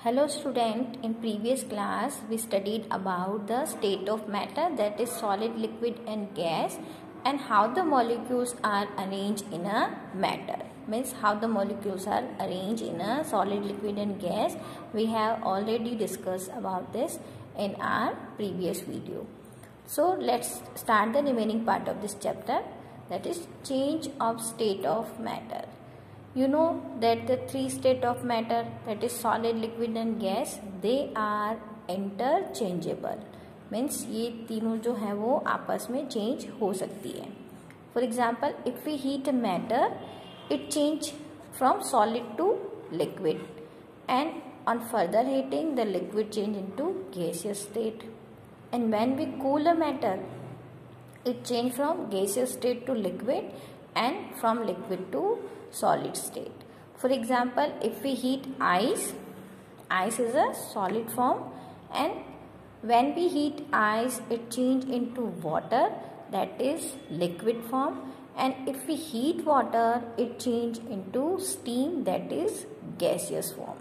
Hello student, in previous class we studied about the state of matter, that is solid, liquid and gas, and how the molecules are arranged in a matter. Means how the molecules are arranged in a solid, liquid and gas. We have already discussed about this in our previous video. So let's start the remaining part of this chapter, that is change of state of matter. You know that the three state of matter, that is solid, liquid and gas, they are interchangeable. Means ये तीनों जो है वो आपस में change हो सकती है. For example, if we heat a matter, it change from solid to liquid, and on further heating, the liquid change into gaseous state. And when we cool a matter, it change from gaseous state to liquid and from liquid to solid state. For example, if we heat ice is a solid form, and when we heat ice, it change into water, that is liquid form, and if we heat water, it change into steam, that is gaseous form.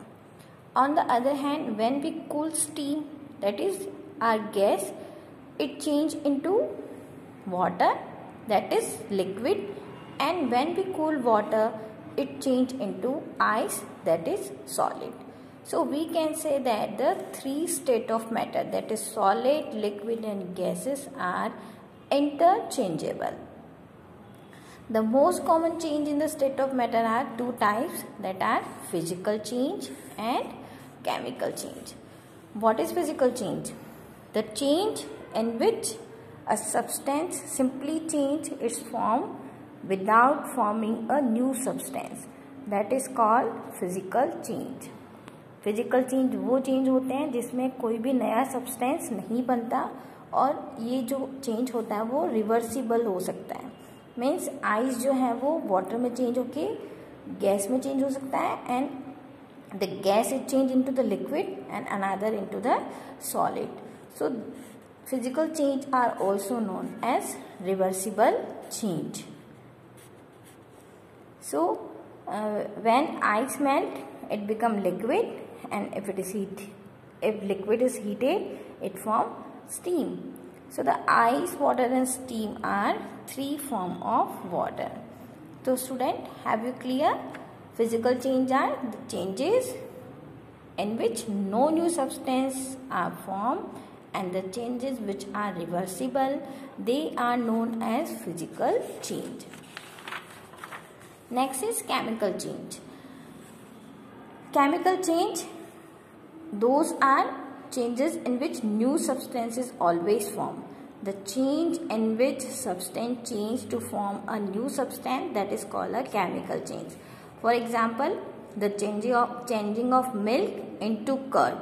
On the other hand, when we cool steam, that is our gas, it change into water, that is liquid, and when we cool water, it change into ice, that is solid. So we can say that the three state of matter, that is solid, liquid and gases, are interchangeable. The most common change in the state of matter are two types, that are physical change and chemical change. What is physical change? The change in which a substance simply change its form without forming a new substance, that is called physical change. Physical change वो change होते हैं जिसमें कोई भी नया substance नहीं बनता, और ये जो चेंज होता है वो रिवर्सिबल हो सकता है. मीन्स आइस जो है वो वाटर में चेंज होके गैस में चेंज हो सकता है, and the gas is change into the liquid and another into the solid. So physical change are also known as reversible change. So when ice melt, it become liquid, and if liquid is heated, it form steam. So the ice, water and steam are three form of water. So student, have you clear? Physical change are the changes in which no new substance are formed, and the changes which are reversible, they are known as physical change. Next is chemical change. Chemical change, those are changes in which new substances always form. The change in which substance change to form a new substance, that is called a chemical change. For example, the changing of milk into curd.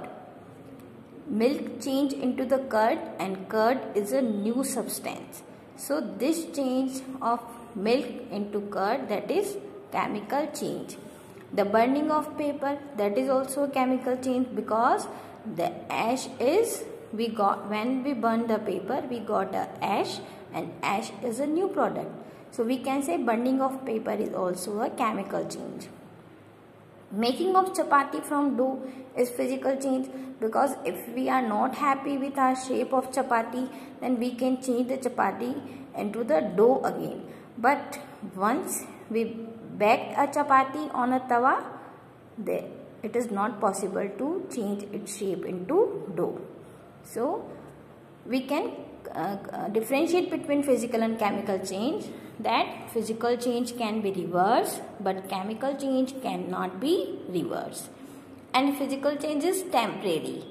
Milk change into the curd, and curd is a new substance. So this change of milk into curd, that is chemical change. The burning of paper, that is also a chemical change, because the ash is, when we burn the paper, we got a ash, and ash is a new product. So we can say burning of paper is also a chemical change. Making of chapati from dough is physical change, because if we are not happy with our shape of chapati, then we can change the chapati into the dough again. But once we bake a chapati on a tawa, it is not possible to change its shape into dough. So we can differentiate between physical and chemical change, that physical change can be reversed, but chemical change cannot be reversed. And physical change is temporary,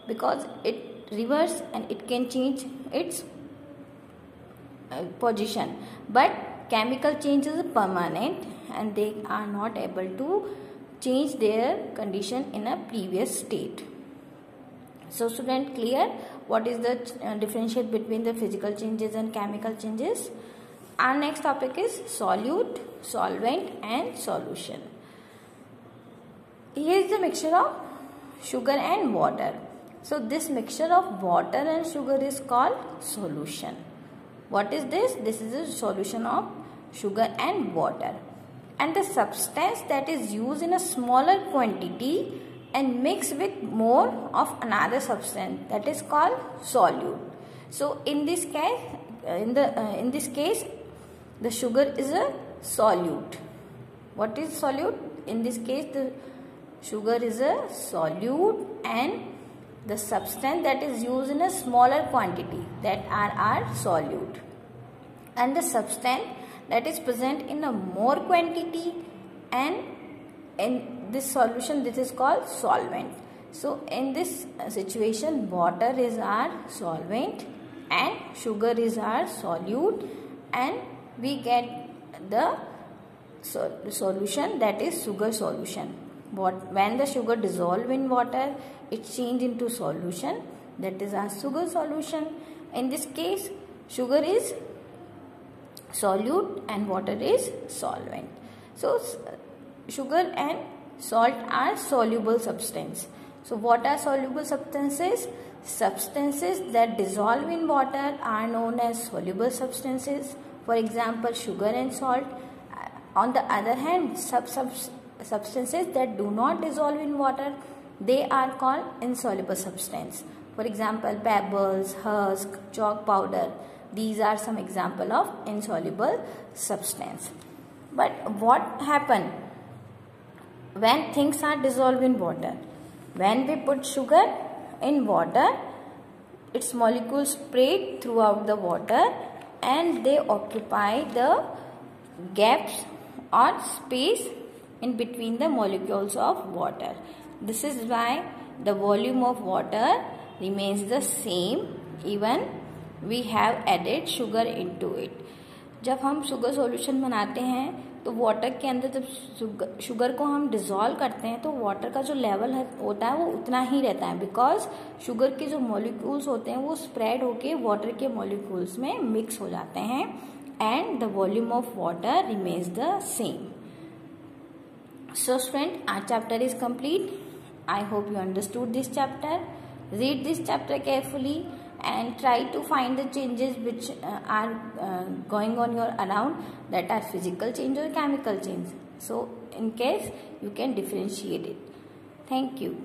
because it reverses and it can change its position, but chemical change is permanent, and they are not able to change their condition in a previous state. So student, clear what is the differentiate between the physical changes and chemical changes? Our next topic is solute, solvent and solution. Here is the mixture of sugar and water. So this mixture of water and sugar is called solution. What is this? This is a solution of sugar and water. And the substance that is used in a smaller quantity and mix with more of another substance that is called solute. So in this case, the sugar is a solute. What is solute? In this case, the sugar is a solute, and the substance that is used in a smaller quantity that are our solute, and the substance that is present in a more quantity and in this solution, this is called solvent. So in this situation, water is our solvent and sugar is our solute, and we get the solution that is sugar solution. When the sugar dissolve in water, it change into solution, that is our sugar solution. In this case, sugar is solute and water is solvent. So sugar and salt are soluble substance. So what are soluble substances? Substances that dissolve in water are known as soluble substances. For example, sugar and salt. On the other hand, substances that do not dissolve in water, they are called insoluble substance. For example, pebbles, husk, chalk powder. These are some example of insoluble substance. But what happen when things are dissolved in water? When we put sugar in water, its molecules spread throughout the water and they occupy the gaps or space in between the molecules of water. This is why the volume of water remains the same even we have added sugar into it. जब हम sugar solution बनाते हैं तो water के अंदर जब sugar को हम डिसॉल्व करते हैं तो वाटर का जो लेवल होता है वो उतना ही रहता है, बिकॉज शुगर के जो मॉलिक्यूल्स होते हैं वो स्प्रेड होके वाटर के मॉलिक्यूल्स में मिक्स हो जाते हैं and the volume of water remains the same. So student, our chapter is complete. I hope you understood this chapter. Read this chapter carefully and try to find the changes which are going on your around, that are physical change or chemical change. So in case you can differentiate it. Thank you.